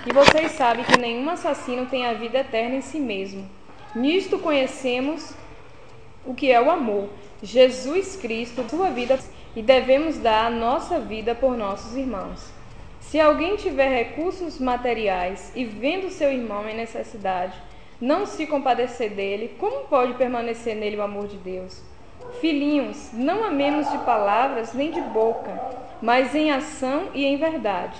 E vocês sabem que nenhum assassino tem a vida eterna em si mesmo. Nisto conhecemos o que é o amor. Jesus Cristo, sua vida, e devemos dar a nossa vida por nossos irmãos. Se alguém tiver recursos materiais e vendo seu irmão em necessidade, não se compadecer dele, como pode permanecer nele o amor de Deus? Filhinhos, não amemos de palavras nem de boca, mas em ação e em verdade.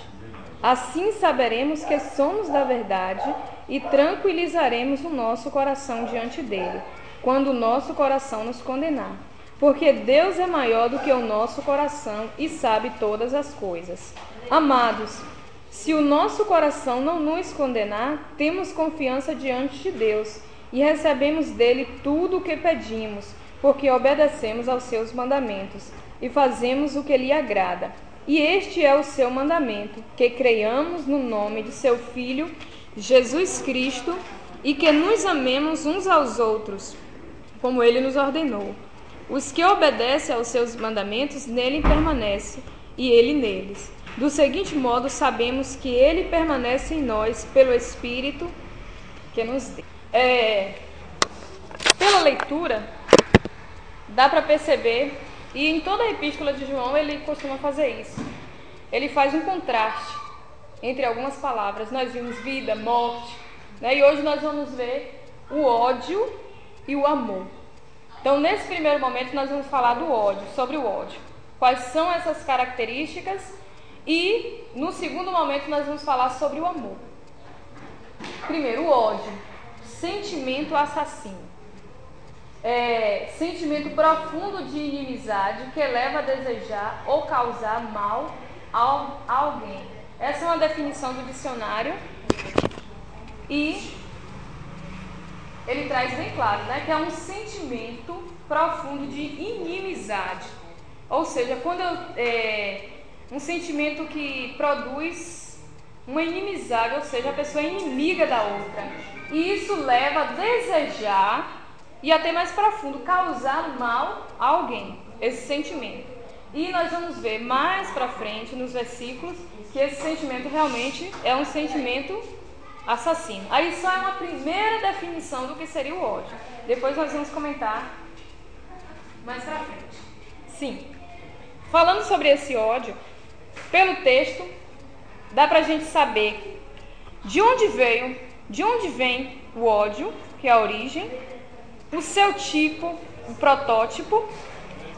Assim saberemos que somos da verdade e tranquilizaremos o nosso coração diante dele, quando o nosso coração nos condenar. Porque Deus é maior do que o nosso coração e sabe todas as coisas. Amados, se o nosso coração não nos condenar, temos confiança diante de Deus e recebemos dele tudo o que pedimos, porque obedecemos aos seus mandamentos e fazemos o que lhe agrada. E este é o seu mandamento, que creiamos no nome de seu Filho, Jesus Cristo, e que nos amemos uns aos outros, como ele nos ordenou. Os que obedecem aos seus mandamentos, nele permanece, e ele neles. Do seguinte modo, sabemos que ele permanece em nós pelo Espírito que nos deu. Pela leitura, dá para perceber, e em toda a epístola de João ele costuma fazer isso. Ele faz um contraste entre algumas palavras. Nós vimos vida, morte, né? E hoje nós vamos ver o ódio e o amor. Então, nesse primeiro momento, nós vamos falar do ódio, sobre o ódio. Quais são essas características? E, no segundo momento, nós vamos falar sobre o amor. Primeiro, o ódio. Sentimento assassino. Sentimento profundo de inimizade que leva a desejar ou causar mal a alguém. Essa é uma definição do dicionário. E ele traz bem claro, né, que é um sentimento profundo de inimizade. Ou seja, um sentimento que produz uma inimizade, ou seja, a pessoa é inimiga da outra. E isso leva a desejar e até mais profundo, causar mal a alguém, esse sentimento. E nós vamos ver mais para frente nos versículos que esse sentimento realmente é um sentimento assassino. Aí só é uma primeira definição do que seria o ódio. Depois nós vamos comentar mais pra frente. Sim, falando sobre esse ódio, pelo texto, dá pra gente saber de onde vem o ódio, que é a origem, o seu tipo, o protótipo,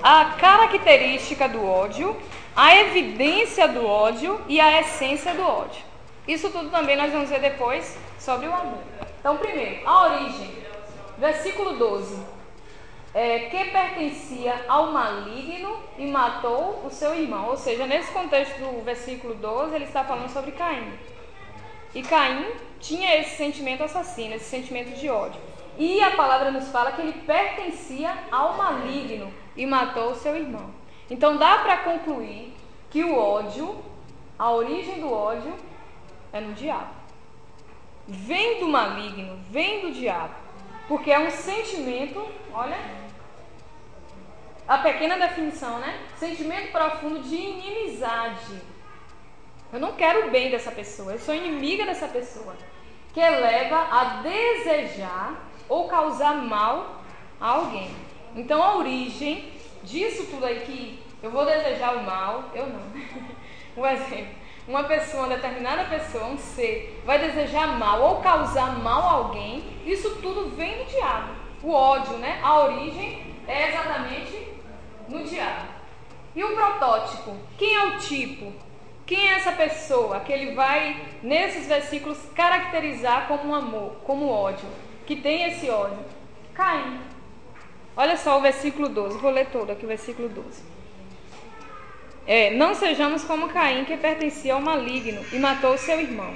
a característica do ódio, a evidência do ódio e a essência do ódio. Isso tudo também nós vamos ver depois sobre o amor. Então, primeiro, a origem. Versículo 12. Que pertencia ao maligno e matou o seu irmão. Ou seja, nesse contexto do versículo 12, ele está falando sobre Caim. E Caim tinha esse sentimento assassino, esse sentimento de ódio. E a palavra nos fala que ele pertencia ao maligno e matou o seu irmão. Então, dá para concluir que o ódio, a origem do ódio, é no diabo. Vem do maligno, vem do diabo. Porque é um sentimento, olha, a pequena definição, né? Sentimento profundo de inimizade. Eu não quero o bem dessa pessoa, eu sou inimiga dessa pessoa. Que leva a desejar ou causar mal a alguém. Então a origem disso tudo aí que eu vou desejar o mal, eu não. Um exemplo. Uma pessoa, uma determinada pessoa, um ser, vai desejar mal ou causar mal a alguém, isso tudo vem do diabo. O ódio, né? A origem é exatamente no diabo. E o protótipo? Quem é o tipo? Quem é essa pessoa que ele vai, nesses versículos, caracterizar como um amor, como ódio? Que tem esse ódio? Caim. Olha só o versículo 12, vou ler todo aqui o versículo 12. Não sejamos como Caim, que pertencia ao maligno e matou o seu irmão.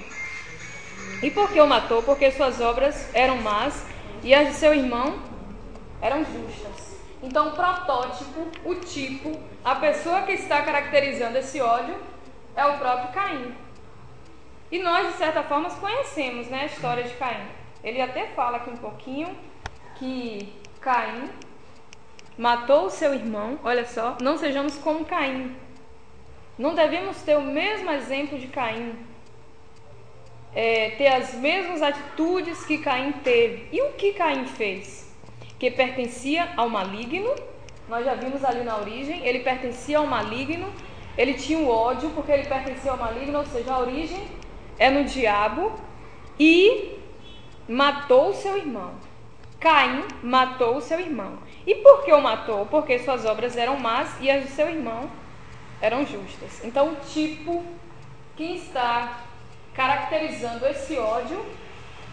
E por que o matou? Porque suas obras eram más e as de seu irmão eram justas. Então o protótipo, o tipo, a pessoa que está caracterizando esse ódio é o próprio Caim. E nós, de certa forma, conhecemos, né, a história de Caim. Ele até fala aqui um pouquinho que Caim matou o seu irmão. Olha só, não sejamos como Caim. Não devemos ter o mesmo exemplo de Caim. ter as mesmas atitudes que Caim teve. E o que Caim fez? Que pertencia ao maligno. Nós já vimos ali na origem, ele pertencia ao maligno. Ele tinha o ódio porque ele pertencia ao maligno, ou seja, a origem é no diabo. E matou o seu irmão. Caim matou o seu irmão. E por que o matou? Porque suas obras eram más e as do seu irmão eram justas. Então, o tipo que está caracterizando esse ódio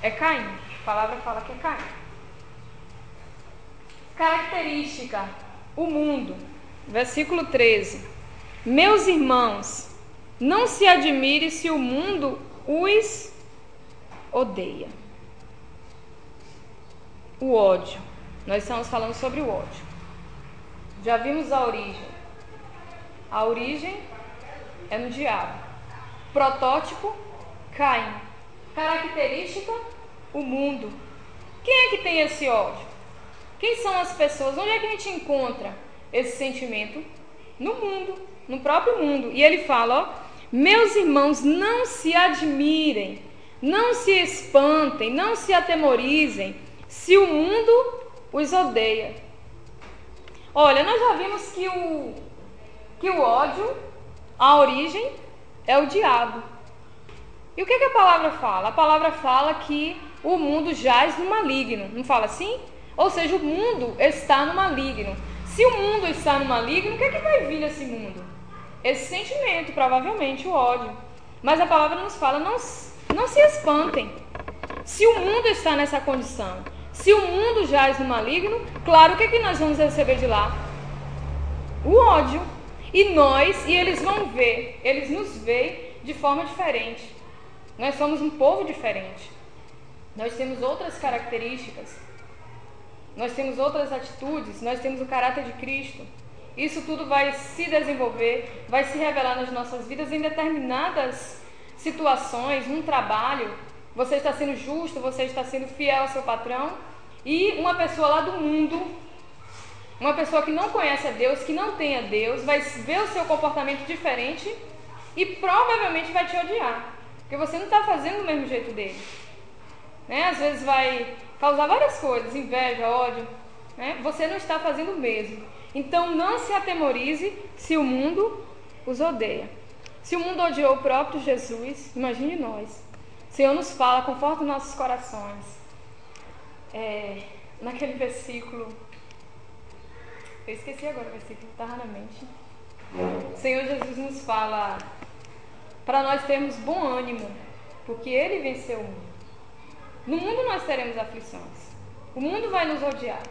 é Caim. A palavra fala que é Caim. Característica, o mundo. Versículo 13. Meus irmãos, não se admire se o mundo os odeia. O ódio. Nós estamos falando sobre o ódio. Já vimos a origem. A origem é no diabo. Protótipo, Caim. Característica, o mundo. Quem é que tem esse ódio? Quem são as pessoas? Onde é que a gente encontra esse sentimento? No mundo, no próprio mundo. E ele fala, ó, meus irmãos, não se admirem, não se espantem, não se atemorizem, se o mundo os odeia. Olha, nós já vimos que o ódio, a origem, é o diabo. E o que a palavra fala? A palavra fala que o mundo jaz no maligno. Não fala assim? Ou seja, o mundo está no maligno. Se o mundo está no maligno, o que vai vir nesse mundo? Esse sentimento, provavelmente, o ódio. Mas a palavra nos fala, não se espantem. Se o mundo está nessa condição, se o mundo jaz no maligno, claro, o que nós vamos receber de lá? O ódio. E eles vão ver, eles nos veem de forma diferente. Nós somos um povo diferente. Nós temos outras características. Nós temos outras atitudes, nós temos o caráter de Cristo. Isso tudo vai se desenvolver, vai se revelar nas nossas vidas em determinadas situações, num trabalho. Você está sendo justo, você está sendo fiel ao seu patrão. E uma pessoa lá do mundo, uma pessoa que não conhece a Deus, que não tem a Deus, vai ver o seu comportamento diferente e provavelmente vai te odiar. Porque você não está fazendo do mesmo jeito dele. Né? Às vezes vai causar várias coisas, inveja, ódio, né? Você não está fazendo o mesmo. Então não se atemorize se o mundo os odeia. Se o mundo odiou o próprio Jesus, imagine nós. O Senhor nos fala, conforta os nossos corações. Naquele versículo, eu esqueci agora o versículo, estava na mente. O Senhor Jesus nos fala para nós termos bom ânimo, porque Ele venceu o mundo. No mundo nós teremos aflições. O mundo vai nos odiar.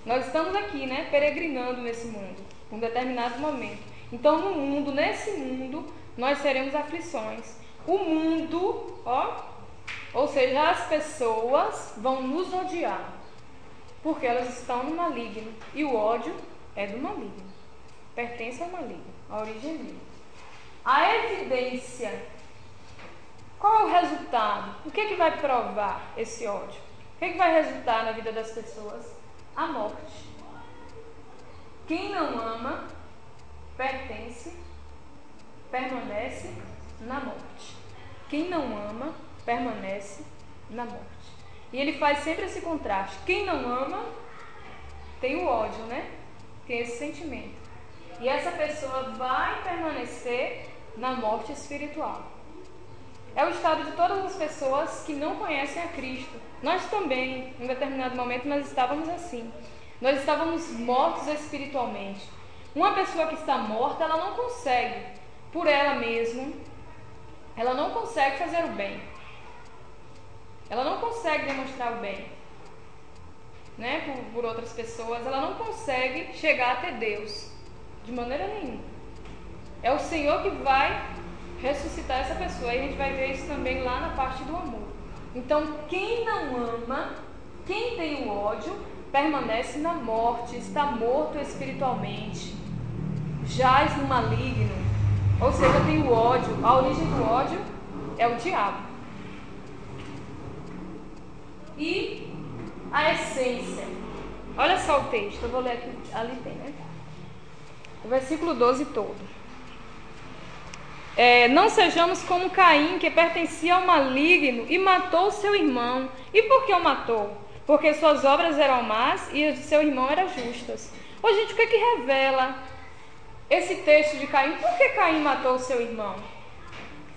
Nós estamos aqui, né, peregrinando nesse mundo, em um determinado momento. Então, no mundo, nesse mundo, nós teremos aflições. O mundo, ou seja, as pessoas vão nos odiar, porque elas estão no maligno. E o ódio é do maligno. Pertence ao maligno, a origem dele. A evidência. Qual é o resultado? O que vai provar esse ódio? O que vai resultar na vida das pessoas? A morte. Quem não ama, permanece na morte. Quem não ama, permanece na morte. E ele faz sempre esse contraste. Quem não ama, tem o ódio, né? Tem esse sentimento. E essa pessoa vai permanecer na morte espiritual. É o estado de todas as pessoas que não conhecem a Cristo. Nós também, em determinado momento, nós estávamos assim. Nós estávamos mortos espiritualmente. Uma pessoa que está morta, ela não consegue, por ela mesma, ela não consegue fazer o bem. Ela não consegue demonstrar o bem, né, por outras pessoas. Ela não consegue chegar até Deus, de maneira nenhuma. É o Senhor que vai ressuscitar essa pessoa. E a gente vai ver isso também lá na parte do amor. Então, quem não ama, quem tem o ódio, permanece na morte, está morto espiritualmente, jaz no maligno, ou seja, tem o ódio. A origem do ódio é o diabo. E a essência. Olha só o texto, eu vou ler aqui, ali tem, né? O versículo 12 todo. Não sejamos como Caim, que pertencia ao maligno e matou seu irmão. E por que o matou? Porque suas obras eram más e as de seu irmão eram justas. Ô, gente, o que revela esse texto de Caim? Por que Caim matou seu irmão?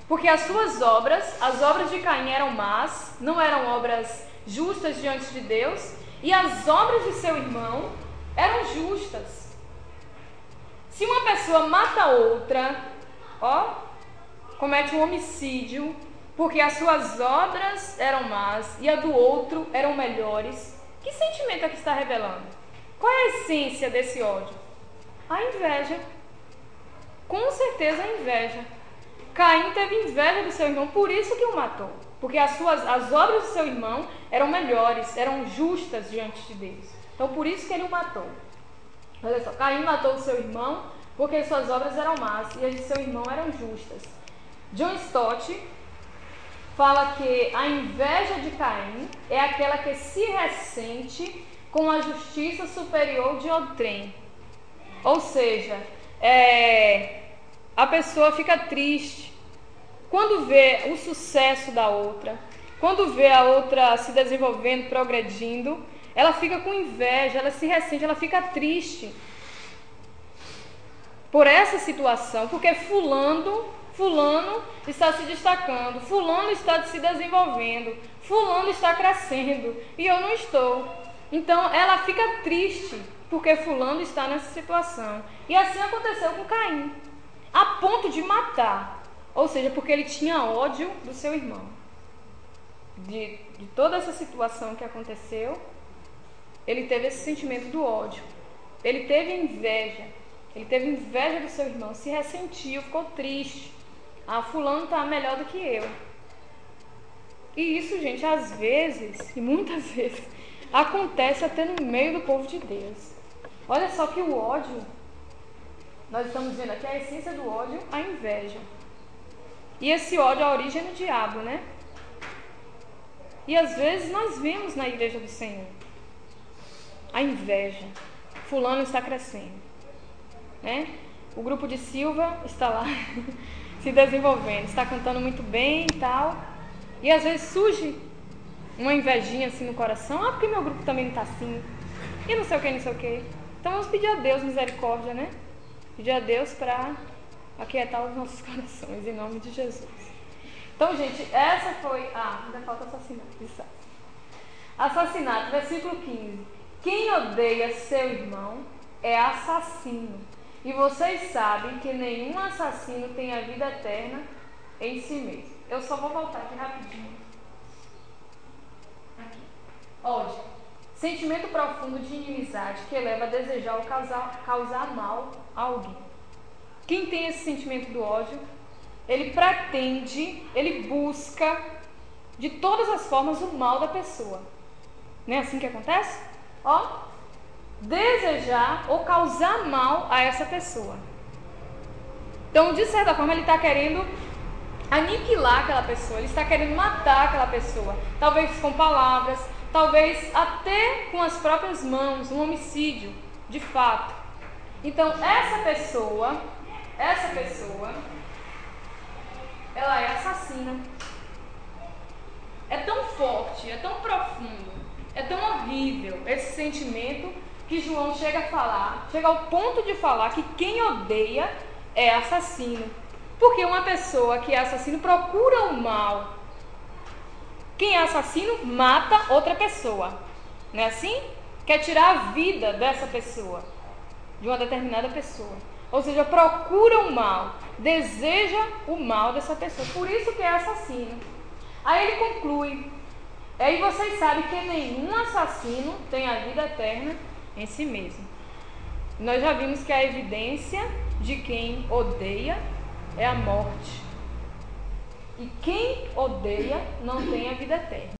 Porque as suas obras, as obras de Caim eram más, não eram obras justas diante de Deus, e as obras de seu irmão eram justas. Se uma pessoa mata outra, comete um homicídio, porque as suas obras eram más e a do outro eram melhores, que sentimento é que está revelando? Qual é a essência desse ódio? A inveja. Com certeza a inveja. Caim teve inveja do seu irmão, por isso que o matou. Porque as obras do seu irmão eram melhores, eram justas diante de Deus. Então por isso que ele o matou. Olha só, Caim matou o seu irmão porque suas obras eram más e as de seu irmão eram justas. John Stott fala que a inveja de Caim é aquela que se ressente com a justiça superior de outrem. Ou seja, a pessoa fica triste quando vê o sucesso da outra, quando vê a outra se desenvolvendo, progredindo, ela fica com inveja, ela se ressente, ela fica triste por essa situação, porque fulano está se destacando, fulano está se desenvolvendo, fulano está crescendo e eu não estou. Então ela fica triste porque fulano está nessa situação. E assim aconteceu com Caim, a ponto de matar, ou seja, porque ele tinha ódio do seu irmão. De toda essa situação que aconteceu, ele teve esse sentimento do ódio, ele teve inveja do seu irmão, se ressentiu, ficou triste. Fulano está melhor do que eu. E isso, gente, às vezes, e muitas vezes, acontece até no meio do povo de Deus. Olha só que o ódio, nós estamos vendo aqui a essência do ódio, a inveja. E esse ódio, a origem é do diabo, né? E às vezes nós vemos na igreja do Senhor a inveja. Fulano está crescendo, né? O grupo de Silva está lá se desenvolvendo, está cantando muito bem e tal. E às vezes surge uma invejinha assim no coração. Porque meu grupo também não está assim. E não sei o que. Então vamos pedir a Deus misericórdia, né? Pedir a Deus para aquietar os nossos corações, em nome de Jesus. Então, gente, essa foi... ainda falta assassinato. Assassinato, versículo 15. Quem odeia seu irmão é assassino. E vocês sabem que nenhum assassino tem a vida eterna em si mesmo. Eu só vou voltar aqui rapidinho. Aqui. Ódio. Sentimento profundo de inimizade que leva a desejar ou causar mal a alguém. Quem tem esse sentimento do ódio, ele pretende, ele busca de todas as formas o mal da pessoa. Não é assim que acontece? Desejar ou causar mal a essa pessoa. Então, de certa forma, ele está querendo aniquilar aquela pessoa, ele está querendo matar aquela pessoa, talvez com palavras, talvez até com as próprias mãos, um homicídio, de fato. Então, essa pessoa, ela é assassina. É tão forte, é tão profundo, é tão horrível esse sentimento que João chega ao ponto de falar que quem odeia é assassino. Porque uma pessoa que é assassino procura o mal. Quem é assassino mata outra pessoa. Não é assim? Quer tirar a vida dessa pessoa, de uma determinada pessoa. Ou seja, procura o mal, deseja o mal dessa pessoa. Por isso que é assassino. Aí ele conclui. Aí vocês sabem que nenhum assassino tem a vida eterna em si mesmo. Nós já vimos que a evidência de quem odeia é a morte. E quem odeia não tem a vida eterna.